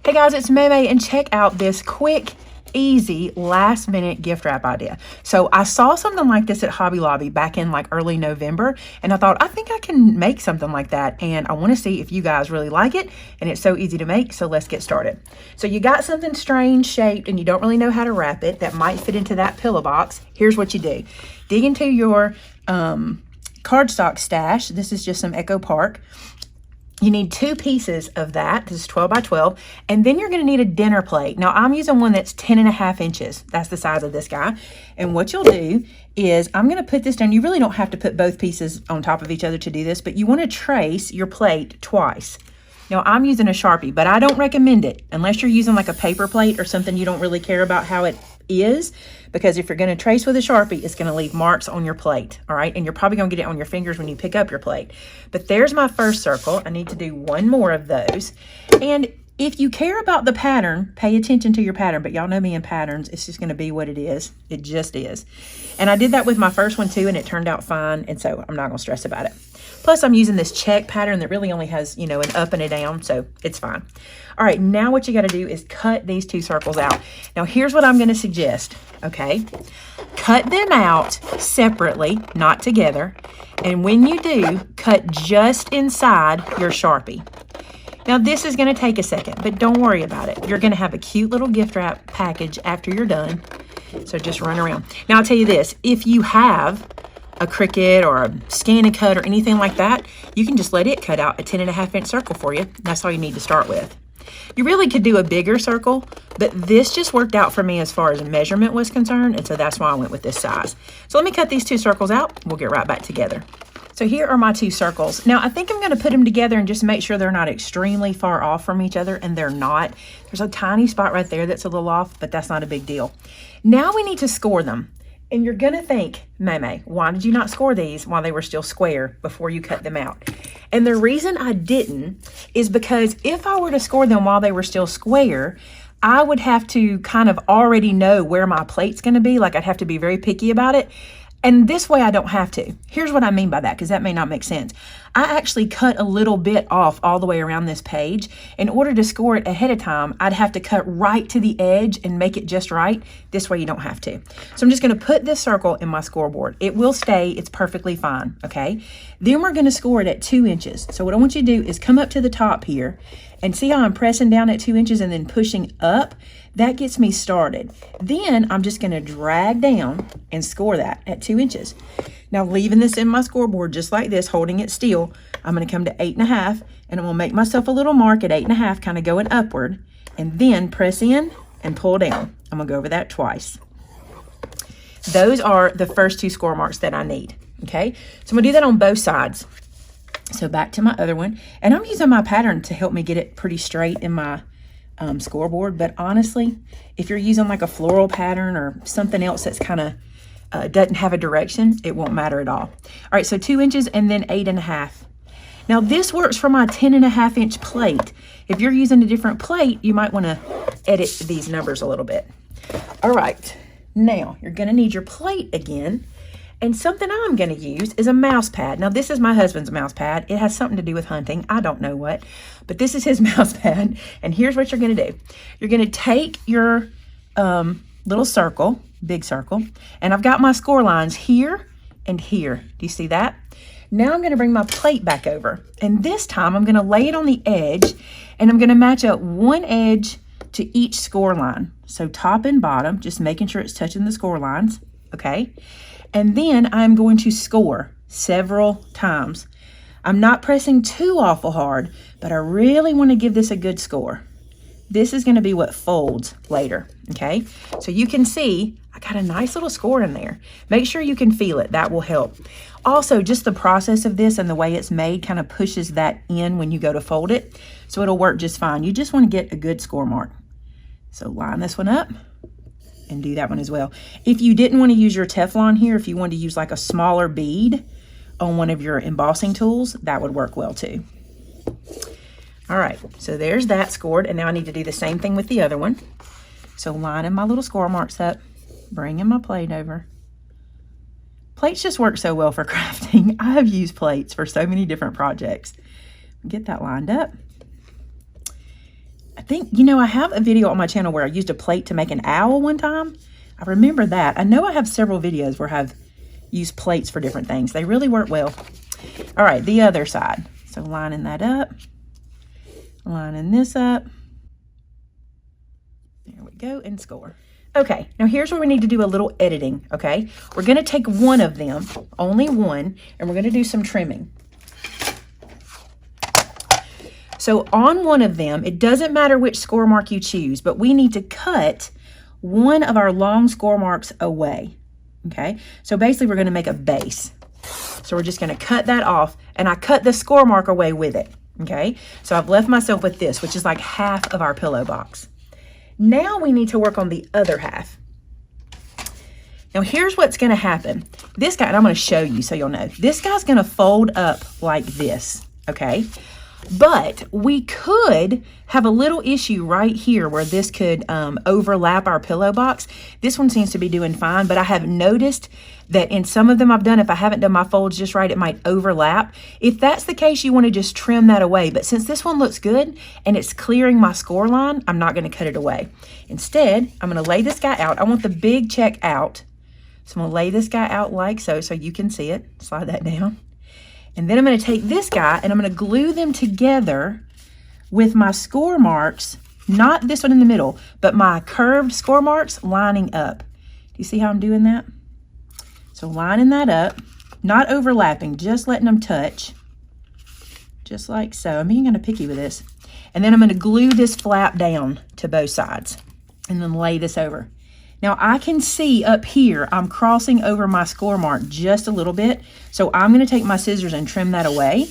Hey guys, it's Maymay, and check out this quick, easy, last-minute gift wrap idea. So I saw something like this at Hobby Lobby back in like early November, and I thought, I think I can make something like that, and I want to see if you guys really like it, and it's so easy to make, so let's get started. So you got something strange shaped, and you don't really know how to wrap it that might fit into that pillow box. Here's what you do. Dig into your cardstock stash. This is just some Echo Park. You need 2 pieces of that. This is 12 by 12. And then you're going to need a dinner plate. Now, I'm using one that's 10.5 inches. That's the size of this guy. And what you'll do is I'm going to put this down. You really don't have to put both pieces on top of each other to do this, but you want to trace your plate twice. Now, I'm using a Sharpie, but I don't recommend it unless you're using like a paper plate or something you don't really care about how it is, because if you're going to trace with a Sharpie, it's going to leave marks on your plate, all right? And you're probably going to get it on your fingers when you pick up your plate. But there's my first circle. I need to do 1 more of those. And if you care about the pattern, pay attention to your pattern. But y'all know me in patterns. It's just going to be what it is. It just is. And I did that with my first one too, and it turned out fine. And so I'm not going to stress about it. Plus, I'm using this check pattern that really only has, you know, an up and a down, so it's fine. All right, now what you got to do is cut these 2 circles out. Now, here's what I'm going to suggest, okay? Cut them out separately, not together. And when you do, cut just inside your Sharpie. Now, this is going to take a second, but don't worry about it. You're going to have a cute little gift wrap package after you're done. So just run around. Now, I'll tell you this. If you have a Cricut or a Scan and Cut or anything like that, you can just let it cut out a 10.5 inch circle for you. That's all you need to start with. You really could do a bigger circle, but this just worked out for me as far as measurement was concerned, and so that's why I went with this size. So let me cut these 2 circles out. We'll get right back together. So here are my 2 circles. Now, I think I'm going to put them together and just make sure they're not extremely far off from each other, and they're not. There's a tiny spot right there that's a little off, but that's not a big deal. Now we need to score them. And you're going to think, Maymay, why did you not score these while they were still square before you cut them out? And the reason I didn't is because if I were to score them while they were still square, I would have to kind of already know where my plate's going to be. Like, I'd have to be very picky about it. And this way I don't have to. Here's what I mean by that, because that may not make sense. I actually cut a little bit off all the way around this page. In order to score it ahead of time, I'd have to cut right to the edge and make it just right. This way you don't have to. So I'm just going to put this circle in my scoreboard. It will stay. It's perfectly fine, okay? Then we're going to score it at 2 inches. So what I want you to do is come up to the top here and see how I'm pressing down at 2 inches and then pushing up. That gets me started. Then I'm just going to drag down and score that at 2 inches. Now, leaving this in my scoreboard just like this, holding it still, I'm going to come to 8.5, and I'm going to make myself a little mark at 8.5, kind of going upward, and then press in and pull down. I'm going to go over that twice. Those are the first 2 score marks that I need, okay? So I'm going to do that on both sides. So back to my other one, and I'm using my pattern to help me get it pretty straight in my scoreboard. But honestly, if you're using like a floral pattern or something else that's kind of doesn't have a direction, it won't matter at all. All right, so 2 inches and then 8.5. Now this works for my 10.5 inch plate. If you're using a different plate, you might want to edit these numbers a little bit. All right, now you're going to need your plate again. And something I'm going to use is a mouse pad. Now, this is my husband's mouse pad. It has something to do with hunting. I don't know what, but this is his mouse pad. And here's what you're going to do. You're going to take your little circle, big circle, and I've got my score lines here and here. Do you see that? Now I'm going to bring my plate back over. And this time I'm going to lay it on the edge, and I'm going to match up one edge to each score line. So top and bottom, just making sure it's touching the score lines, okay? And then I'm going to score several times. I'm not pressing too awful hard, but I really want to give this a good score. This is going to be what folds later, okay? So you can see I got a nice little score in there. Make sure you can feel it. That will help. Also, just the process of this and the way it's made kind of pushes that in when you go to fold it. So it'll work just fine. You just want to get a good score mark. So line this one up and do that one as well. If you didn't want to use your Teflon here, if you wanted to use like a smaller bead on one of your embossing tools, that would work well too. All right, so there's that scored, and now I need to do the same thing with the other one. So lining my little score marks up, bringing my plate over. Plates just work so well for crafting. I have used plates for so many different projects. Get that lined up. think, you know, I have a video on my channel where I used a plate to make an owl one time. I remember that. I know I have several videos where I've used plates for different things. They really work well. All right, the other side. So lining that up, lining this up. There we go, and score. Okay, now here's where we need to do a little editing, okay? We're gonna take one of them, only one, and we're gonna do some trimming. So on one of them, it doesn't matter which score mark you choose, but we need to cut one of our long score marks away, okay? So basically we're gonna make a base. So we're just gonna cut that off, and I cut the score mark away with it, okay? So I've left myself with this, which is like half of our pillow box. Now we need to work on the other half. Now here's what's gonna happen. This guy, and I'm gonna show you so you'll know, this guy's gonna fold up like this, okay? But we could have a little issue right here where this could overlap our pillow box. This one seems to be doing fine, but I have noticed that in some of them I've done, if I haven't done my folds just right, it might overlap. If that's the case, you want to just trim that away. But since this one looks good and it's clearing my score line, I'm not going to cut it away. Instead, I'm going to lay this guy out. I want the big check out. So I'm going to lay this guy out like so you can see it. Slide that down. And then I'm going to take this guy and I'm going to glue them together with my score marks, not this one in the middle, but my curved score marks lining up. Do you see how I'm doing that? So lining that up, not overlapping, just letting them touch, just like so. I'm being kind of picky with this. And then I'm going to glue this flap down to both sides and then lay this over. Now I can see up here, I'm crossing over my score mark just a little bit. So I'm gonna take my scissors and trim that away.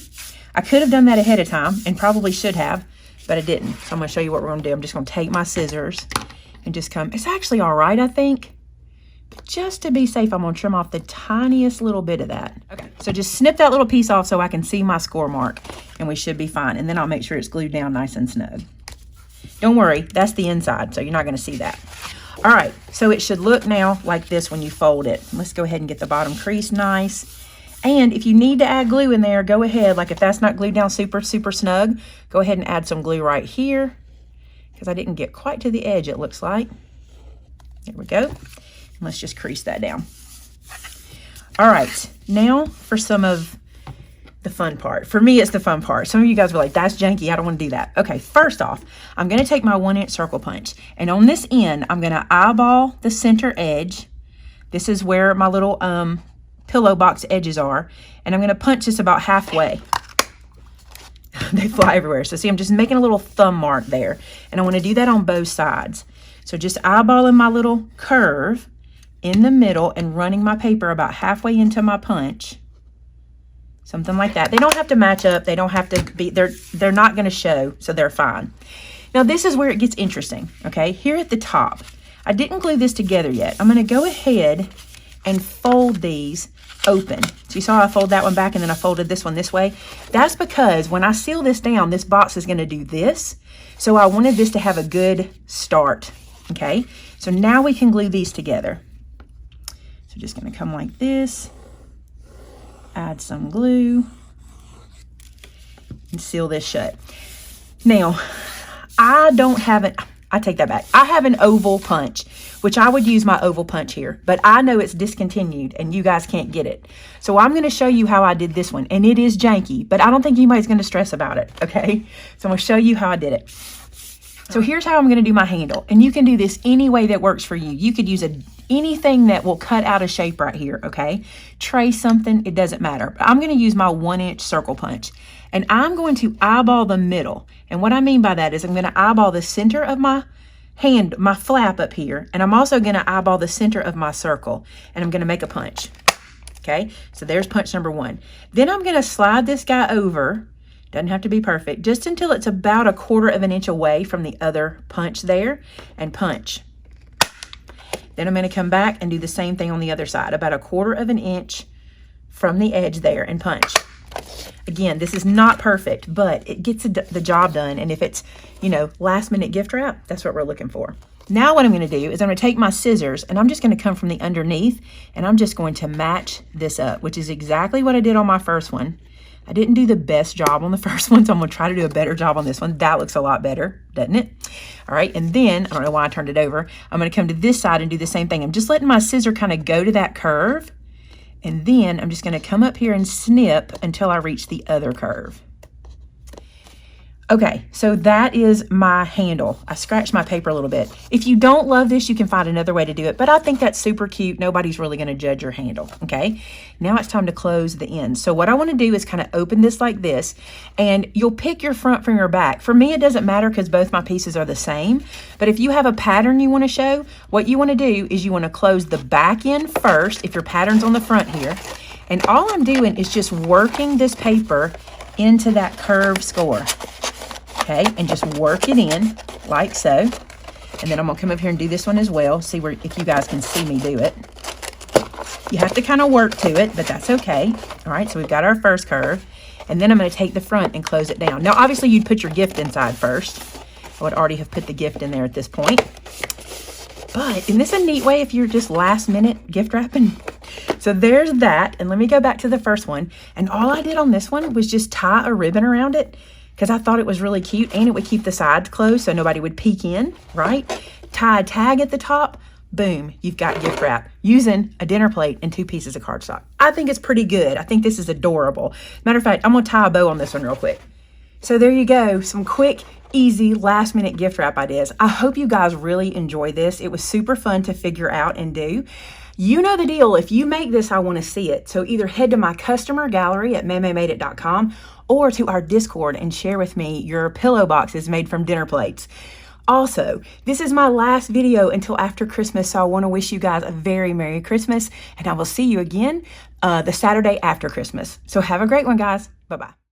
I could have done that ahead of time and probably should have, but I didn't. So I'm gonna show you what we're gonna do. I'm just gonna take my scissors and just come, it's actually all right, I think. But just to be safe, I'm gonna trim off the tiniest little bit of that. Okay, so just snip that little piece off so I can see my score mark and we should be fine. And then I'll make sure it's glued down nice and snug. Don't worry, that's the inside, so you're not gonna see that. All right, so it should look now like this when you fold it. Let's go ahead and get the bottom crease nice. And if you need to add glue in there, go ahead. Like if that's not glued down super snug, go ahead and add some glue right here because I didn't get quite to the edge, it looks like. There we go. And let's just crease that down. All right, now for some of the fun part. For me, it's the fun part. Some of you guys were like, that's janky, I don't want to do that. Okay, first off, I'm going to take my 1-inch circle punch. And on this end, I'm going to eyeball the center edge. This is where my little pillow box edges are. And I'm going to punch this about halfway. They fly everywhere. So see, I'm just making a little thumb mark there. And I want to do that on both sides. So just eyeballing my little curve in the middle and running my paper about halfway into my punch. Something like that. They don't have to match up. They don't have to be, they're not going to show, so they're fine. Now this is where it gets interesting, okay? Here at the top, I didn't glue this together yet. I'm going to go ahead and fold these open. So you saw I fold that one back and then I folded this one this way. That's because when I seal this down, this box is going to do this. So I wanted this to have a good start, okay? So now we can glue these together. So just going to come like this. Add some glue and seal this shut. Now, I take that back. I have an oval punch, which I would use my oval punch here, but I know it's discontinued and you guys can't get it. So I'm going to show you how I did this one, and it is janky, but I don't think anybody's going to stress about it, okay? So I'm going to show you how I did it. So here's how I'm going to do my handle, and you can do this any way that works for you. You could use anything that will cut out a shape right here, okay? Trace something, it doesn't matter. But I'm going to use my 1-inch circle punch, and I'm going to eyeball the middle. And what I mean by that is I'm going to eyeball the center of my hand, my flap up here, and I'm also going to eyeball the center of my circle, and I'm going to make a punch, okay? So there's punch number 1. Then I'm going to slide this guy over. Doesn't have to be perfect, just until it's about 1/4 of an inch away from the other punch there, and punch. Then I'm going to come back and do the same thing on the other side, about 1/4 of an inch from the edge there, and punch. Again, this is not perfect, but it gets the job done. And if it's, you know, last minute gift wrap, that's what we're looking for. Now what I'm going to do is I'm going to take my scissors and I'm just going to come from the underneath and I'm just going to match this up, which is exactly what I did on my first one. I didn't do the best job on the first one, so I'm going to try to do a better job on this one. That looks a lot better, doesn't it? All right, and then, I don't know why I turned it over. I'm going to come to this side and do the same thing. I'm just letting my scissor kind of go to that curve, and then I'm just going to come up here and snip until I reach the other curve. Okay, so that is my handle. I scratched my paper a little bit. If you don't love this, you can find another way to do it, but I think that's super cute. Nobody's really going to judge your handle, okay? Now it's time to close the ends. So what I want to do is kind of open this like this, and you'll pick your front from your back. For me, it doesn't matter because both my pieces are the same, but if you have a pattern you want to show, what you want to do is you want to close the back end first if your pattern's on the front here, and all I'm doing is just working this paper into that curved score. Okay, and just work it in like so. And then I'm gonna come up here and do this one as well. See where, if you guys can see me do it. You have to kind of work to it, but that's okay. All right, so we've got our first curve. And then I'm gonna take the front and close it down. Now, obviously you'd put your gift inside first. I would already have put the gift in there at this point. But isn't this a neat way if you're just last minute gift wrapping? So there's that. And let me go back to the first one. And all I did on this one was just tie a ribbon around it, because I thought it was really cute and it would keep the sides closed so nobody would peek in, right? Tie a tag at the top, boom, you've got gift wrap using a dinner plate and 2 pieces of cardstock. I think it's pretty good. I think this is adorable. Matter of fact, I'm gonna tie a bow on this one real quick. So there you go, some quick, easy, last minute gift wrap ideas. I hope you guys really enjoy this. It was super fun to figure out and do. You know the deal. If you make this, I want to see it. So either head to my customer gallery at maymaymadeit.com or to our Discord and share with me your pillow boxes made from dinner plates. Also, this is my last video until after Christmas, so I want to wish you guys a very Merry Christmas, and I will see you again the Saturday after Christmas. So have a great one, guys. Bye-bye.